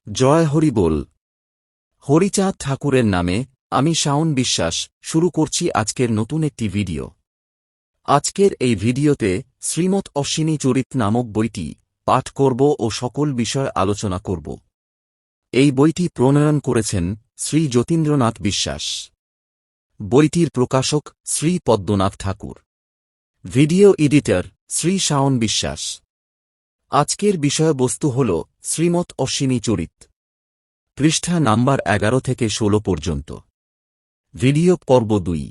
জয় হরি বল। হরিচাঁদ ঠাকুরের নামে আমি শাওন বিশ্বাস শুরু করছি আজকের নতুন একটি ভিডিও। আজকের এই ভিডিওতে শ্রীমৎ অশ্বিনী চরিত নামক বইটি পাঠ করব ও সকল বিষয় আলোচনা করব। এই বইটি প্রণয়ন করেছেন শ্রী যতীন্দ্রনাথ বিশ্বাস। বইটির প্রকাশক শ্রী পদ্মনাথ ঠাকুর। ভিডিও এডিটর শ্রী শাওন বিশ্বাস। আজকের বিষয়বস্তু হল শ্রীমৎ অশ্বিনী চরিত, পৃষ্ঠা নাম্বার 11 থেকে 16 পর্যন্ত। ভিডিও পর্ব 2।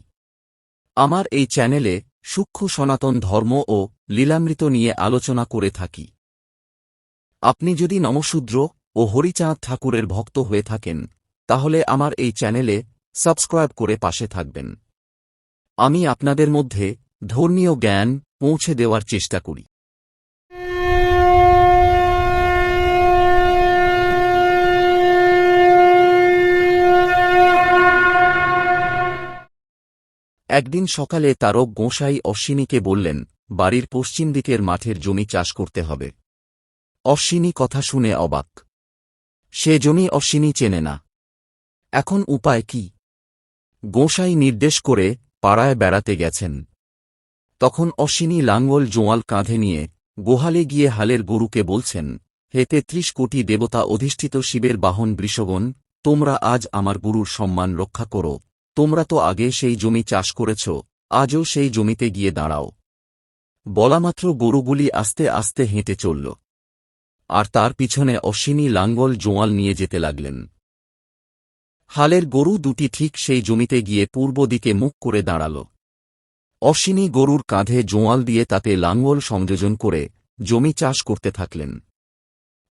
আমার এই চ্যানেলে সূক্ষ্ম সনাতন ধর্ম ও লীলামৃত নিয়ে আলোচনা করে থাকি। আপনি যদি নমশূদ্র ও হরিচাঁদ ঠাকুরের ভক্ত হয়ে থাকেন তাহলে আমার এই চ্যানেলে সাবস্ক্রাইব করে পাশে থাকবেন। আমি আপনাদের মধ্যে ধর্মীয় জ্ঞান পৌঁছে দেওয়ার চেষ্টা করি। একদিন সকালে তারক গোঁসাই অশ্বিনীকে বললেন, বাড়ির পশ্চিম দিকের মাঠের জমি চাষ করতে হবে। অশ্বিনী কথা শুনে অবাক। সে জমি অশ্বিনী চেনে না। এখন উপায় কি? গোঁসাই নির্দেশ করে পাড়ায় বেড়াতে গেছেন। তখন অশ্বিনী লাঙ্গল জোয়াল কাঁধে নিয়ে গোহালে গিয়ে হালের গরুকে বলছেন, হে 33 কোটি দেবতা অধিষ্ঠিত শিবের বাহন বৃষগণ, তোমরা আজ আমার গুরুর সম্মান রক্ষা করো। তোমরা তো আগে সেই জমি চাষ করেছ, আজও সেই জমিতে গিয়ে দাঁড়াও। বলামাত্র গরুগুলি আস্তে আস্তে হেঁটে চলল, আর তার পিছনে অশ্বিনী লাঙ্গল জোয়াল নিয়ে যেতে লাগলেন। হালের গরু দুটি ঠিক সেই জমিতে গিয়ে পূর্ব দিকে মুখ করে দাঁড়াল। অশ্বিনী গরুর কাঁধে জোয়াল দিয়ে তাতে লাঙ্গল সংযোজন করে জমি চাষ করতে থাকলেন।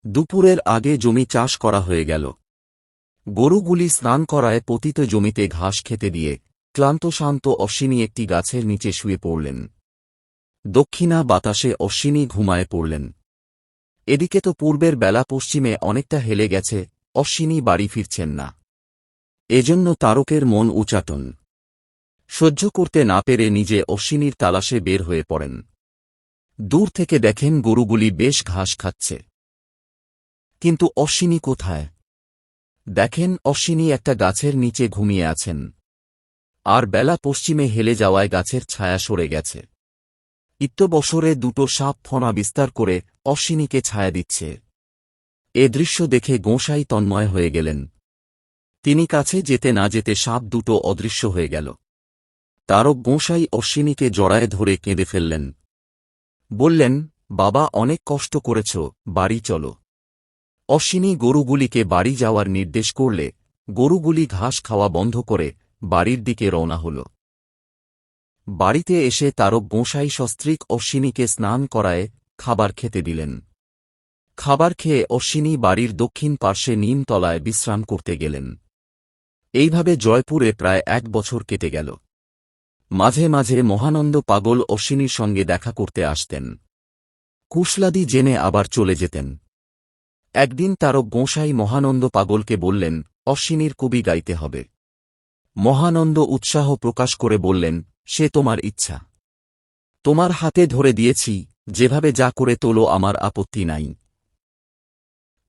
দুপুরের আগে জমি চাষ করা হয়ে গেল। গরুগুলি স্নান করায় পতিত জমিতে ঘাস খেতে দিয়ে ক্লান্তশান্ত অশ্বিনী একটি গাছের নিচে শুয়ে পড়লেন। দক্ষিণা বাতাসে অশ্বিনী ঘুমায়ে পড়লেন। এদিকে তো পূর্বের বেলা পশ্চিমে অনেকটা হেলে গেছে, অশ্বিনী বাড়ি ফিরছেন না। এজন্য তারকের মন উচাটন। সহ্য করতে না পেরে নিজে অশ্বিনীর তালাশে বের হয়ে পড়েন। দূর থেকে দেখেন গরুগুলি বেশ ঘাস খাচ্ছে, কিন্তু অশ্বিনী কোথায়? দেখেন অশ্বিনী একটা গাছের নিচে ঘুমিয়ে আছেন, আর বেলা পশ্চিমে হেলে যাওয়ায় গাছের ছায়া সরে গেছে। ইত্যবসরে দুটো সাপ ফণা বিস্তার করে অশ্বিনীকে ছায়া দিচ্ছে। এ দৃশ্য দেখে গোঁসাই তন্ময় হয়ে গেলেন। তিনি কাছে যেতে না যেতে সাপ দুটো অদৃশ্য হয়ে গেল। তারক গোঁসাই অশ্বিনীকে জড়ায় ধরে কেঁদে ফেললেন। বললেন, বাবা, অনেক কষ্ট করেছ, বাড়ি চলো। অশ্বিনী গরুগুলিকে বাড়ি যাওয়ার নির্দেশ করলে গরুগুলি ঘাস খাওয়া বন্ধ করে বাড়ির দিকে রওনা হল। বাড়িতে এসে তারক গোঁসাই সস্ত্রীক অশ্বিনীকে স্নান করায় খাবার খেতে দিলেন। খাবার খেয়ে অশ্বিনী বাড়ির দক্ষিণ পার্শ্বে নিমতলায় বিশ্রাম করতে গেলেন। এইভাবে জয়পুরে প্রায় 1 বছর কেটে গেল। মাঝে মাঝে মহানন্দ পাগল অশ্বিনীর সঙ্গে দেখা করতে আসতেন। কুশলাদি জেনে আবার চলে যেতেন। একদিন তারক গোঁসাই মহানন্দ পাগলকে বললেন, অশ্বিনীর কবি গাইতে হবে। মহানন্দ উৎসাহ প্রকাশ করে বললেন, সে তোমার ইচ্ছা। তোমার হাতে ধরে দিয়েছি, যেভাবে যা করে তোলো, আমার আপত্তি নাই।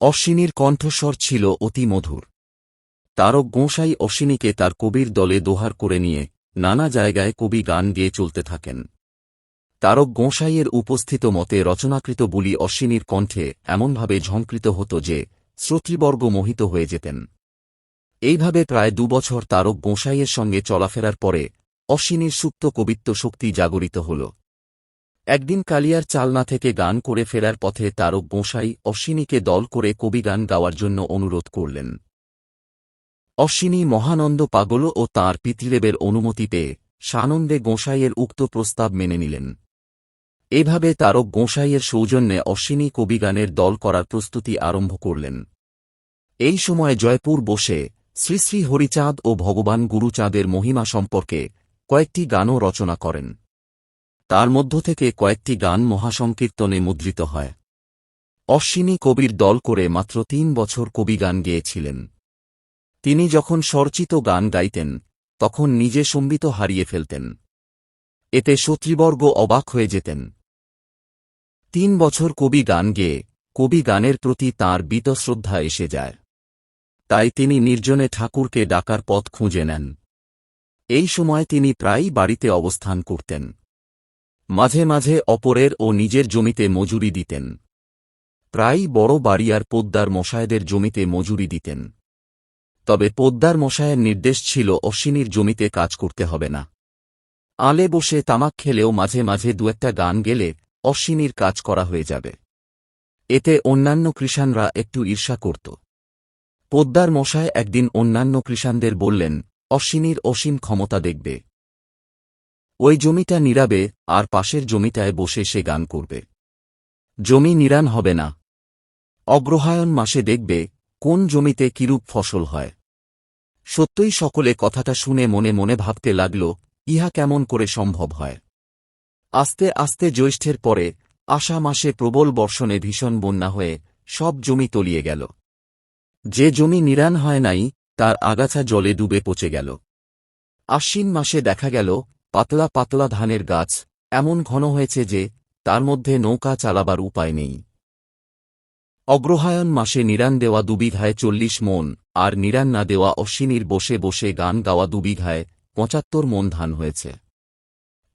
অশ্বিনীর কণ্ঠস্বর ছিল অতি মধুর। তারক গোঁসাই অশ্বিনীকে তার কবির দলে দোহার করে নিয়ে নানা জায়গায় কবি গান গেয়ে চলতে থাকেন। তারক গোঁসাইয়ের উপস্থিত মতে রচনাকৃত বুলি অশ্বিনীর কণ্ঠে এমনভাবে ঝঙ্কৃত হতো যে শ্রোতৃবর্গ মোহিত হয়ে যেতেন। এইভাবে প্রায় 2 বছর তারক গোঁসাইয়ের সঙ্গে চলাফেরার পরে অশ্বিনীর সুপ্ত কবিত্ব শক্তি জাগরিত হল। একদিন কালিয়ার চালনা থেকে গান করে ফেরার পথে তারক গোঁসাই অশ্বিনীকে দল করে কবিগান গাওয়ার জন্য অনুরোধ করলেন। অশ্বিনী মহানন্দ পাগল ও তাঁর পিতৃদেবের অনুমতি পেয়ে সানন্দে গোঁসাইয়ের উক্ত প্রস্তাব মেনে নিলেন। এভাবে তারক গোঁসাইয়ের সৌজন্যে অশ্বিনী কবিগানের দল করার প্রস্তুতি আরম্ভ করলেন। এই সময় জয়পুর বসে শ্রী শ্রী হরিচাঁদ ও ভগবান গুরুচাঁদের মহিমা সম্পর্কে কয়েকটি গানও রচনা করেন। তার মধ্য থেকে কয়েকটি গান মহাসংকীর্তনে মুদ্রিত হয়। অশ্বিনী কবির দল করে মাত্র 3 বছর কবিগান গেয়েছিলেন। তিনি যখন স্বরচিত গান গাইতেন তখন নিজে সম্বিত হারিয়ে ফেলতেন। এতে শ্রোতৃবর্গ অবাক হয়ে যেতেন। 3 বছর কবি গান গেয়ে কবি গানের প্রতি তাঁর বীতশ্রদ্ধা এসে যায়। তাই তিনি নির্জনে ঠাকুরকে ডাকার পথ খুঁজে নেন। এই সময় তিনি প্রায়ই বাড়িতে অবস্থান করতেন। মাঝে মাঝে অপরের ও নিজের জমিতে মজুরি দিতেন। প্রায়ই বড় বাড়িয়ার পোদ্দার মশায়েদের জমিতে মজুরি দিতেন। তবে পোদ্দার মশায়ের নির্দেশ ছিল অশ্বিনীর জমিতে কাজ করতে হবে না। আলে বসে তামাক খেলেও মাঝে মাঝে দু-একটা গান গেলে অশ্বিনীর কাজ করা হয়ে যাবে। এতে অন্যান্য কৃষাণরা একটু ঈর্ষা করত। পোদ্দার মশায় একদিন অন্যান্য কৃষাণদের বললেন, অশ্বিনীর অসীম ক্ষমতা দেখবে। ওই জমিটা নিরাবে আর পাশের জমিটায় বসে সে গান করবে। জমি নিরান হবে না। অগ্রহায়ণ মাসে দেখবে কোন জমিতে কিরূপ ফসল হয়। সত্যই সকলে কথাটা শুনে মনে মনে ভাবতে লাগল, ইহা কেমন করে সম্ভব হয়। আস্তে আস্তে জ্যৈষ্ঠের পরে আষাঢ় মাসে প্রবল বর্ষণে ভীষণ বন্যা হয়ে সব জমি তলিয়ে গেল। যে জমি নিরান হয় নাই তার আগাছা জলে ডুবে পচে গেল। আশ্বিন মাসে দেখা গেল পাতলা পাতলা ধানের গাছ এমন ঘন হয়েছে যে তার মধ্যে নৌকা চালাবার উপায় নেই। অগ্রহায়ণ মাসে নিরান দেওয়া 2 বিঘায় 40 মণ, আর নিরান না দেওয়া অশ্বিনীর বসে বসে গান গাওয়া 2 বিঘায় 75 মণ ধান হয়েছে।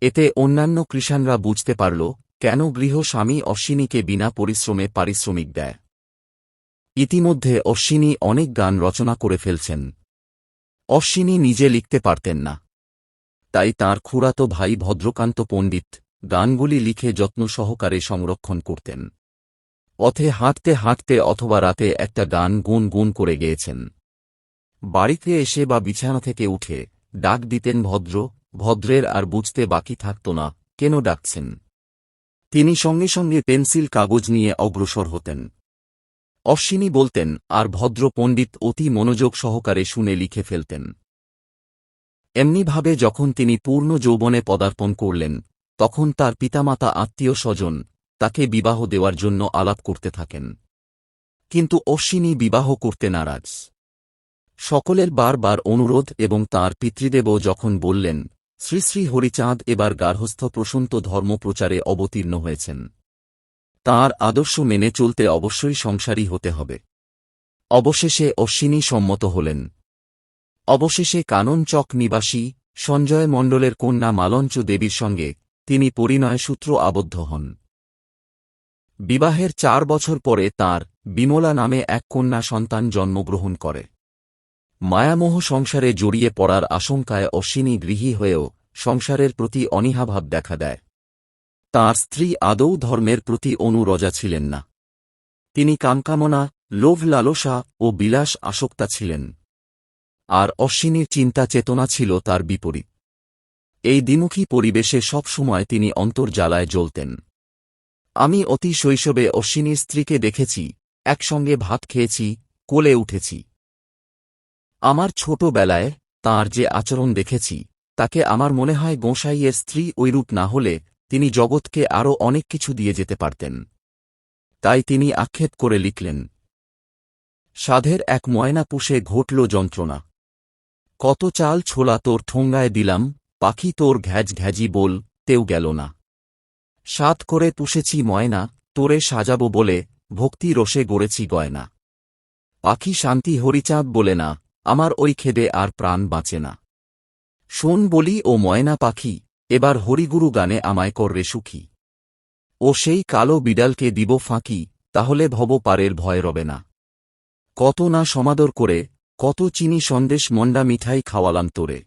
এতে অন্যান্য কৃষাণরা বুঝতে পারল কেন গৃহস্বামী অশ্বিনীকে বিনা পরিশ্রমে পারিশ্রমিক দেয়। ইতিমধ্যে অশ্বিনী অনেক গান রচনা করে ফেলছেন। অশ্বিনী নিজে লিখতে পারতেন না, তাই তাঁর খুড়াতো ভাই ভদ্রকান্ত পণ্ডিত গানগুলি লিখে যত্ন সহকারে সংরক্ষণ করতেন। পথে হাঁটতে হাঁটতে অথবা রাতে একটা গান গুন গুন করে গেয়েছেন। বাড়িতে এসে বা বিছানা থেকে উঠে ডাক দিতেন ভদ্র, ভদ্রের আর বুঝতে বাকি থাকত না কেন ডাকছেন। তিনি সঙ্গে সঙ্গে পেন্সিল কাগজ নিয়ে অগ্রসর হতেন। অশ্বিনী বলতেন আর ভদ্র পণ্ডিত অতি মনোযোগ সহকারে শুনে লিখে ফেলতেন। এমনিভাবে যখন তিনি পূর্ণ যৌবনে পদার্পণ করলেন তখন তার পিতামাতা আত্মীয় স্বজন তাকে বিবাহ দেওয়ার জন্য আলাপ করতে থাকেন। কিন্তু অশ্বিনী বিবাহ করতে নারাজ। সকলের বারবার অনুরোধ এবং তাঁর পিতৃদেবও যখন বললেন, শ্রী শ্রী হরিচাঁদ এবার গার্হস্থ্য প্রসূত ধর্ম প্রচারে অবতীর্ণ হয়েছেন, তাঁর আদর্শ মেনে চলতে অবশ্যই সংসারী হতে হবে। অবশেষে অশ্বিনী সম্মত হলেন। অবশেষে কাননচক নিবাসী সঞ্জয় মণ্ডলের কন্যা মালঞ্চ দেবীর সঙ্গে তিনি পরিণয়সূত্র আবদ্ধ হন। বিবাহের 4 বছর পরে তাঁর বিমলা নামে এক কন্যা সন্তান জন্মগ্রহণ করে। মায়ামোহ সংসারে জড়িয়ে পড়ার আশঙ্কায় অশ্বিনী গৃহী হয়েও সংসারের প্রতি অনীহাভাব দেখা দেয়। তাঁর স্ত্রী আদৌ ধর্মের প্রতি অনুরজা ছিলেন না। তিনি কামকামনা, লোভ লালসা ও বিলাস আসক্তা ছিলেন। আর অশ্বিনীর চিন্তা চেতনা ছিল তার বিপরীত। এই দ্বিমুখী পরিবেশে সবসময় তিনি অন্তর্জ্বালায় জ্বলতেন। আমি অতি শৈশবে অশ্বিনীর স্ত্রীকে দেখেছি, একসঙ্গে ভাত খেয়েছি, কোলে উঠেছি। আমার ছোটবেলায় তাঁর যে আচরণ দেখেছি তাকে আমার মনে হয় গোঁসাইয়ের স্ত্রী ঐরূপ না হলে তিনি জগৎকে আরও অনেক কিছু দিয়ে যেতে পারতেন। তাই তিনি আক্ষেপ করে লিখলেন, সাধের এক ময়না পুষে ঘটল যন্ত্রণা। কত চাল ছোলা তোর ঠোঙ্গায় দিলাম, পাখি তোর ঘ্যাজ ঘ্যাজি বল তেও গেল না। সাধ করে পুষেছি ময়না, তোরে সাজাবো বলে ভক্তি রসে গড়েছি গয়না। পাখি শান্তি হরিচাঁদ বলে না, আমার ওই খেদে আর প্রাণ বাঁচে না। শোন বলি ও ময়না পাখি, এবার হরিগুরু গানে আমায় কররে সুখী। ও সেই কালো বিড়ালকে দিব ফাঁকি, তাহলে ভব পারের ভয় রবে না। কত না সমাদর করে, কত চিনি সন্দেশ মন্ডা মিঠাই খাওয়ালাম তোরে।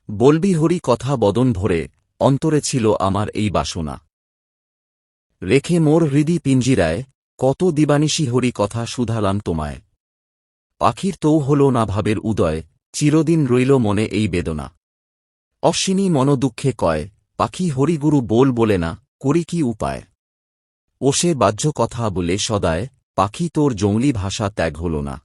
বলবি হরি কথা বদন ভরে, অন্তরে ছিল আমার এই বাসনা। রেখে মোর হৃদি পিঞ্জিরায়, কত দিবানিশি হরি কথা শুধালাম তোমায়। পাখির তো হল না ভাবের উদয়, চিরদিন রইল মনে এই বেদনা। অশ্বিনী মনোদুঃখে কয়, পাখি হরিগুরু বল বলে না, করি কি উপায়। ও সে বাহ্য কথা বলে সদায়, পাখি তোর জংলি ভাষা ত্যাগ হল না।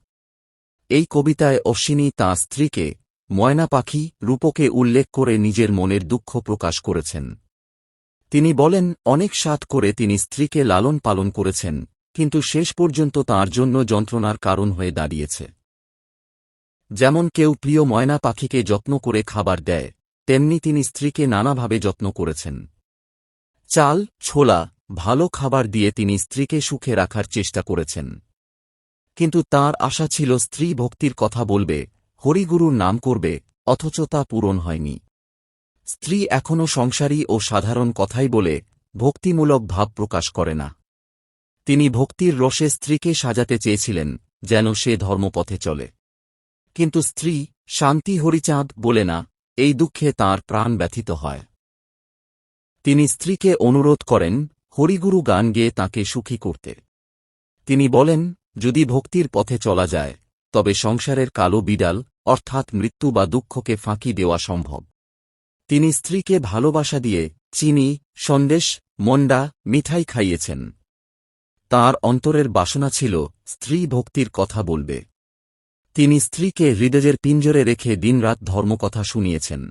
এই কবিতায় অশ্বিনী তাঁর স্ত্রীকে ময়না পাখি রূপকে উল্লেখ করে নিজের মনের দুঃখ প্রকাশ করেছেন। তিনি বলেন, অনেক সাধ করে তিনি স্ত্রীকে লালন পালন করেছেন, কিন্তু শেষ পর্যন্ত তাঁর জন্য যন্ত্রণার কারণ হয়ে দাঁড়িয়েছে। যেমন কেউ প্রিয় ময়না পাখিকে যত্ন করে খাবার দেয়, তেমনি তিনি স্ত্রীকে নানাভাবে যত্ন করেছেন। চাল, ছোলা, ভালো খাবার দিয়ে তিনি স্ত্রীকে সুখে রাখার চেষ্টা করেছেন। কিন্তু তার আশা ছিল স্ত্রী ভক্তির কথা বলবে, হরিগুরুর নাম করবে, অথচ তা পূরণ হয়নি। স্ত্রী এখনও সংসারী ও সাধারণ কথাই বলে, ভক্তিমূলক ভাব প্রকাশ করে না। তিনি ভক্তির রসে স্ত্রীকে সাজাতে চেয়েছিলেন, যেন সে ধর্মপথে চলে। কিন্তু স্ত্রী, শান্তি হরিচাঁদ, বলে না, এই দুঃখে তাঁর প্রাণ ব্যথিত হয়। তিনি স্ত্রীকে অনুরোধ করেন, হরিগুরু গান গেয়ে তাঁকে সুখী করতে। তিনি বলেন, যদি ভক্তির পথে চলা যায়, তবে সংসারের কালো বিড়াল অর্থাৎ মৃত্যু বা দুঃখকে ফাঁকি দেওয়া সম্ভব। তিনি স্ত্রীকে ভালোবাসা দিয়ে চিনি, সন্দেশ, মন্ডা, মিঠাই খাইয়েছেন। তাঁর অন্তরের বাসনা ছিল স্ত্রী ভক্তির কথা বলবে। তিনি স্ত্রীকে হৃদয়ের পিঞ্জরে রেখে দিনরাত ধর্মকথা শুনিয়েছেন।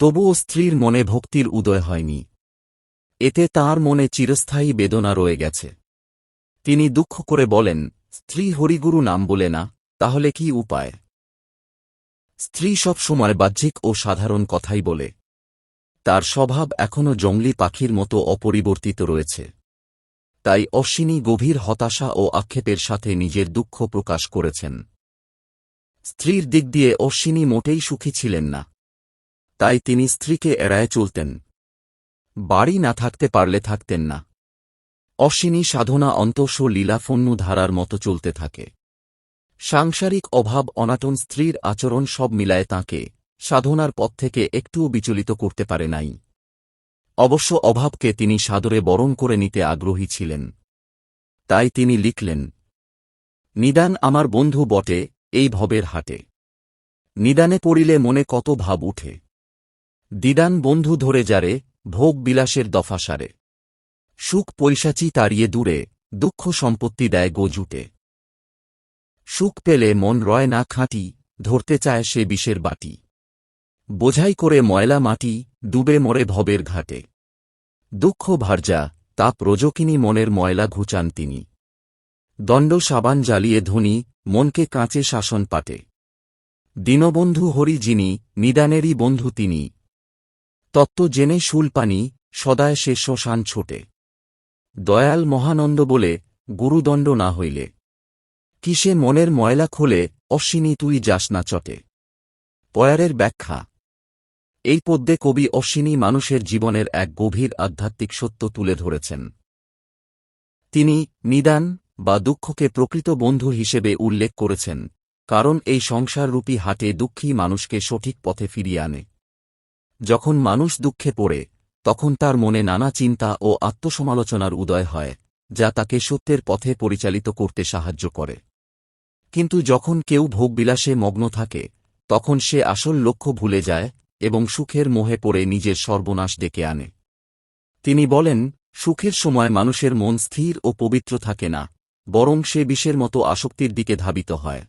তবুও স্ত্রীর মনে ভক্তির উদয় হয়নি। এতে তাঁর মনে চিরস্থায়ী বেদনা রয়ে গেছে। তিনি দুঃখ করে বলেন, স্ত্রী হরিগুরু নাম বলে না, তাহলে কি উপায়? স্ত্রী সব সময় বাহ্যিক ও সাধারণ কথাই বলে। তার স্বভাব এখনও জংলি পাখির মতো অপরিবর্তিত রয়েছে। তাই অশ্বিনী গভীর হতাশা ও আক্ষেপের সাথে নিজের দুঃখ প্রকাশ করেছেন। স্ত্রীর দিক দিয়ে অশ্বিনী মোটেই সুখী ছিলেন না। তাই তিনি স্ত্রীকে এড়ায় চলতেন। বাড়ি না থাকতে পারলে থাকতেন না। অশ্বিনী সাধনা অন্তঃস লীলাফন্নু ধারার মতো চলতে থাকে। সাংসারিক অভাব অনাটন স্ত্রীর আচরণ সব মিলায় তাঁকে সাধনার পথ থেকে একটুও বিচলিত করতে পারে নাই। অবশ্য অভাবকে তিনি সাদরে বরণ করে নিতে আগ্রহী ছিলেন। তাই তিনি লিখলেন, নিদান আমার বন্ধু বটে এই ভবের হাটে। নিদানে পড়িলে মনে কত ভাব উঠে। দিদান বন্ধু ধরে যারে, ভোগ বিলাসের দফা সারে। সুখ পৈশাচি তাড়িয়ে দূরে, দুঃখ সম্পত্তি দেয় গো জুটে। সুখ পেলে মন রয় না খাঁটি, ধরতে চায় সে বিষের বাটি। বোঝাই করে ময়লা মাটি, ডুবে মরে ভবের ঘাটে। দুঃখ ভার্যা, তাপ রজকিনী মনের ময়লা ঘুচান তিনি। দণ্ড সাবান জ্বালিয়ে ধনী, মনকে কাঁচে শাসন পাটে। দীনবন্ধু হরি যিনি, নিদানেরই বন্ধু তিনি। তত্ত্ব জেনে শুলপানি, সদায় সে শ্মশান ছোটে। দয়াল মহানন্দ বলে, গুরুদণ্ড না হইলে। কিসে মনের ময়লা খোলে, অশ্বিনী তুই যাস না চটে। পয়ারের ব্যাখ্যা। এই পদ্যে কবি অশ্বিনী মানুষের জীবনের এক গভীর আধ্যাত্মিক সত্য তুলে ধরেছেন। তিনি নিদান বা দুঃখকে প্রকৃত বন্ধু হিসেবে উল্লেখ করেছেন, কারণ এই সংসাররূপী হাটে দুঃখী মানুষকে সঠিক পথে ফিরিয়ে আনে। যখন মানুষ দুঃখে পড়ে, তখন তার মনে নানা চিন্তা ও আত্মসমালোচনার উদয় হয়, যা তাকে সত্যের পথে পরিচালিত করতে সাহায্য করে। কিন্তু যখন কেউ ভোগবিলাসে মগ্ন থাকে, তখন সে আসল লক্ষ্য ভুলে যায় এবং সুখের মোহে পড়ে নিজের সর্বনাশ ডেকে আনে। তিনি বলেন, সুখের সময় মানুষের মন স্থির ও পবিত্র থাকে না, বরং সে বিষের মতো আসক্তির দিকে ধাবিত হয়।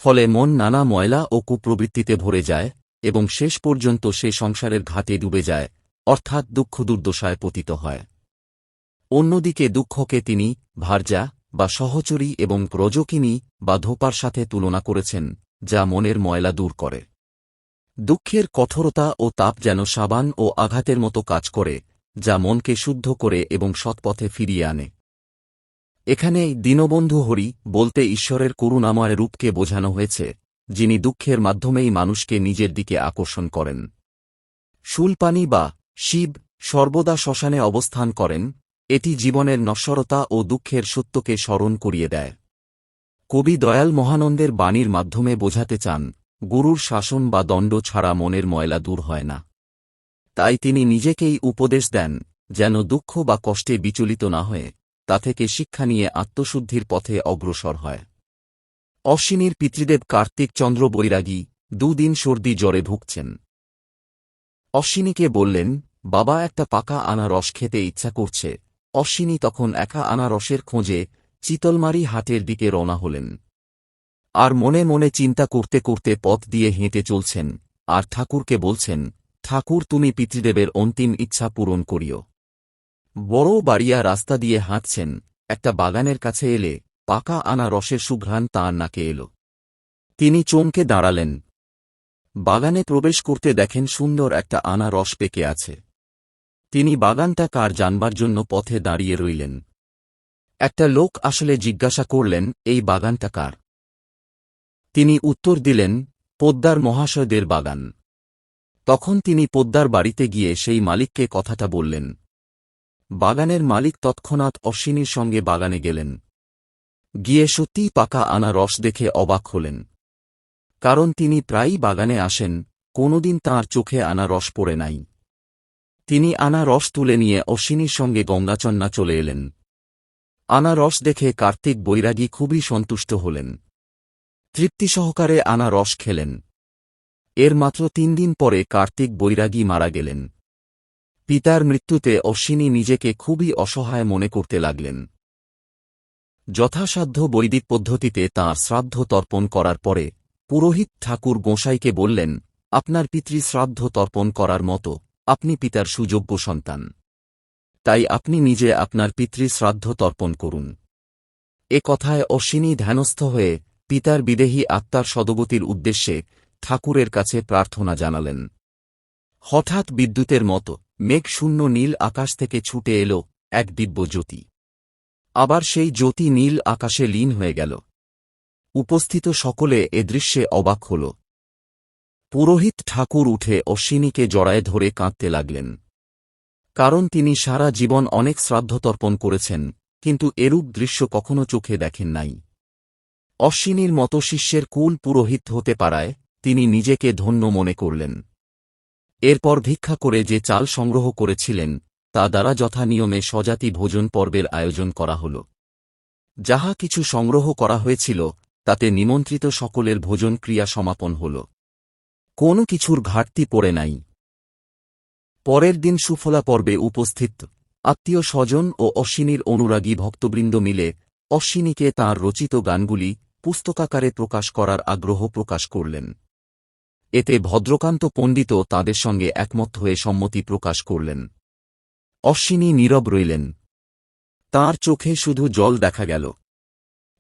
ফলে মন নানা ময়লা ও কুপ্রবৃত্তিতে ভরে যায় এবং শেষ পর্যন্ত সে সংসারের ঘাটে ডুবে যায়, অর্থাৎ দুঃখ দুর্দশায় পতিত হয়। অন্যদিকে দুঃখকে তিনি ভার্যা বা সহচরী এবং রজকিনী বা ধোপার সাথে তুলনা করেছেন, যা মনের ময়লা দূর করে। দুঃখের কঠোরতা ও তাপ যেন সাবান ও আঘাতের মতো কাজ করে, যা মনকে শুদ্ধ করে এবং সৎপথে ফিরিয়ে আনে। এখানে দীনবন্ধু হরি বলতে ঈশ্বরের করুণাময় রূপকে বোঝানো হয়েছে, যিনি দুঃখের মাধ্যমেই মানুষকে নিজের দিকে আকর্ষণ করেন। শুলপানি বা শিব সর্বদা শ্মশানে অবস্থান করেন, এটি জীবনের নশ্বরতা ও দুঃখের সত্যকে স্মরণ করিয়ে দেয়। কবি দয়াল মহানন্দের বাণীর মাধ্যমে বোঝাতে চান, গুরুর শাসন বা দণ্ড ছাড়া মনের ময়লা দূর হয় না। তাই তিনি নিজেকেই উপদেশ দেন, যেন দুঃখ বা কষ্টে বিচলিত না হয়ে তা থেকে শিক্ষা নিয়ে আত্মশুদ্ধির পথে অগ্রসর হয়। অশ্বিনীর পিতৃদেব কার্তিক চন্দ্র বৈরাগী 2 দিন সর্দি জ্বরে ভুগছেন। অশ্বিনীকে বললেন, বাবা একটা পাকা আনারস খেতে ইচ্ছা করছে। অশ্বিনী তখন একা আনারসের খোঁজে চিতলমারি হাটের দিকে রওনা হলেন। আর মনে মনে চিন্তা করতে করতে পথ দিয়ে হেঁটে চলছেন, আর ঠাকুরকে বলছেন, ঠাকুর তুমি পিতৃদেবের অন্তিম ইচ্ছা পূরণ করিও। বড় বাড়িয়া রাস্তা দিয়ে হাঁটছেন, একটা বাগানের কাছে এলে পাকা আনারসের সুঘ্রাণ তাঁর নাকে এল। তিনি চমকে দাঁড়ালেন। বাগানে প্রবেশ করতে দেখেন সুন্দর একটা আনারস পেকে আছে। তিনি বাগানটা কার জানবার জন্য পথে দাঁড়িয়ে রইলেন। একটা লোক আসলে জিজ্ঞাসা করলেন, এই বাগানটা কার? তিনি উত্তর দিলেন, পোদ্দার মহাশয়দের বাগান। তখন তিনি পোদ্দার বাড়িতে গিয়ে সেই মালিককে কথাটা বললেন। বাগানের মালিক তৎক্ষণাৎ অশ্বিনীর সঙ্গে বাগানে গেলেন। গিয়ে সত্যিই পাকা আনারস দেখে অবাক হলেন। কারণ তিনি প্রায়ই বাগানে আসেন, কোনোদিন তাঁর চোখে আনারস পড়ে নাই। তিনি আনারস তুলে নিয়ে অশ্বিনীর সঙ্গে গঙ্গাচন্না চলে এলেন। আনারস দেখে কার্তিক বৈরাগী খুবই সন্তুষ্ট হলেন। তৃপ্তি সহকারে আনারস খেলেন। এর মাত্র 3 দিন পরে কার্তিক বৈরাগী মারা গেলেন। পিতার মৃত্যুতে অশ্বিনী নিজেকে খুবই অসহায় মনে করতে লাগলেন। যথাসাধ্য বৈদিক পদ্ধতিতে তাঁর শ্রাদ্ধ তর্পণ করার পরে পুরোহিত ঠাকুর গোঁসাইকে বললেন, আপনার পিতৃ শ্রাদ্ধ তর্পণ করার মতো আপনি পিতার সুযোগ্য সন্তান, তাই আপনি নিজে আপনার পিতৃ শ্রাদ্ধ তর্পণ করুন। এ কথায় অশ্বিনী ধ্যানস্থ হয়ে পিতার বিদেহী আত্মার সদ্গতির উদ্দেশ্যে ঠাকুরের কাছে প্রার্থনা জানালেন। হঠাৎ বিদ্যুতের মতো মেঘশূন্য নীল আকাশ থেকে ছুটে এল এক দিব্য জ্যোতি। আবার সেই জ্যোতি নীল আকাশে লীন হয়ে গেল। উপস্থিত সকলে এ দৃশ্যে অবাক হল। পুরোহিত ঠাকুর উঠে অশ্বিনীকে জড়ায় ধরে কাঁদতে লাগলেন। কারণ তিনি সারা জীবন অনেক শ্রাদ্ধতর্পণ করেছেন, কিন্তু এরূপ দৃশ্য কখনো চোখে দেখেন নাই। অশ্বিনীর মতো শিষ্যের কুল পুরোহিত হতে পারায় তিনি নিজেকে ধন্য মনে করলেন। এরপর ভিক্ষা করে যে চাল সংগ্রহ করেছিলেন তা দ্বারা যথা নিয়মে স্বজাতি ভোজন পর্বের আয়োজন করা হল। যাহা কিছু সংগ্রহ করা হয়েছিল তাতে নিমন্ত্রিত সকলের ভোজন ক্রিয়া সমাপন হল। কোনো কিছুর ঘাটতি পড়ে নাই। পরের দিন সুফলা পর্বে উপস্থিত আত্মীয় স্বজন ও অশ্বিনীর অনুরাগী ভক্তবৃন্দ মিলে অশ্বিনীকে তাঁর রচিত গানগুলি পুস্তকাকারে প্রকাশ করার আগ্রহ প্রকাশ করলেন। এতে ভদ্রকান্ত পণ্ডিতও তাঁদের সঙ্গে একমত হয়ে সম্মতি প্রকাশ করলেন। অশ্বিনী নীরব রইলেন। তাঁর চোখে শুধু জল দেখা গেল।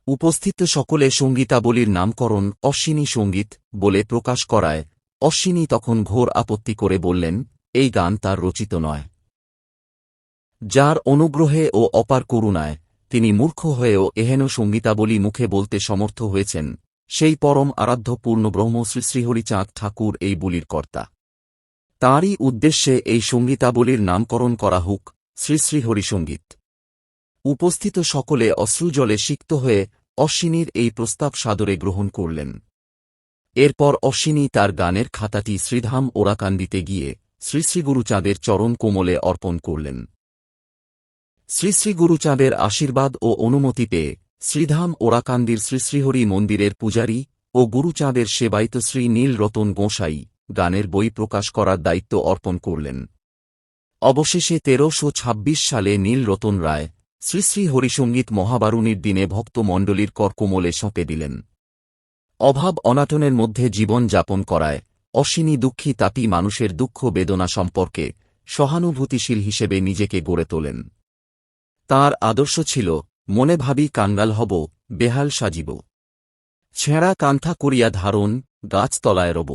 উপস্থিত সকলে সঙ্গীতাবলীর নামকরণ অশ্বিনী সঙ্গীত বলে প্রকাশ করায় অশ্বিনী তখন ঘোর আপত্তি করে বললেন, এই গান তার রচিত নয়। যার অনুগ্রহে ও অপার করুণায় তিনি মূর্খ হয়েও এহেন সঙ্গীতাবলী মুখে বলতে সমর্থ হয়েছেন, সেই পরম আরাধ্য পূর্ণব্রহ্ম শ্রী শ্রীহরিচাঁদ ঠাকুর এই বলির কর্তা। তাঁরই উদ্দেশ্যে এই সঙ্গীতাবলীর নামকরণ করা হোক শ্রী শ্রীহরিসঙ্গীত। উপস্থিত সকলে অশ্রুজলে সিক্ত হয়ে অশ্বিনীর এই প্রস্তাব সাদরে গ্রহণ করলেন। এরপর অশ্বিনী তার গানের খাতাটি শ্রীধাম ওরাকান্দিতে গিয়ে শ্রী শ্রীগুরুচাঁদের চরণ কোমলে অর্পণ করলেন। শ্রী শ্রীগুরুচাঁদের আশীর্বাদ ও অনুমতি পেয়ে শ্রীধাম ওরাকান্দির শ্রী শ্রীহরি মন্দিরের পূজারী ও গুরুচাঁদের সেবায়িত শ্রী নীল রতন গোঁসাই গানের বই প্রকাশ করার দায়িত্ব অর্পণ করলেন। অবশেষে 1326 সালে নীল রতন রায় শ্রী শ্রী হরিসঙ্গীত মহাবারুণীর দিনে ভক্তমণ্ডলীর করকোমলে সঁপে দিলেন। অভাব অনাটনের মধ্যে জীবন যাপন করায় অশ্বিনী দুঃখী তাপী মানুষের দুঃখ বেদনা সম্পর্কে সহানুভূতিশীল হিসেবে নিজেকে গড়ে তোলেন। তাঁর আদর্শ ছিল, মনে ভাবি কাঙ্গাল হব, বেহাল সাজিব, ছেঁড়া কান্থা করিয়া ধারণ, গাছতলায় রব।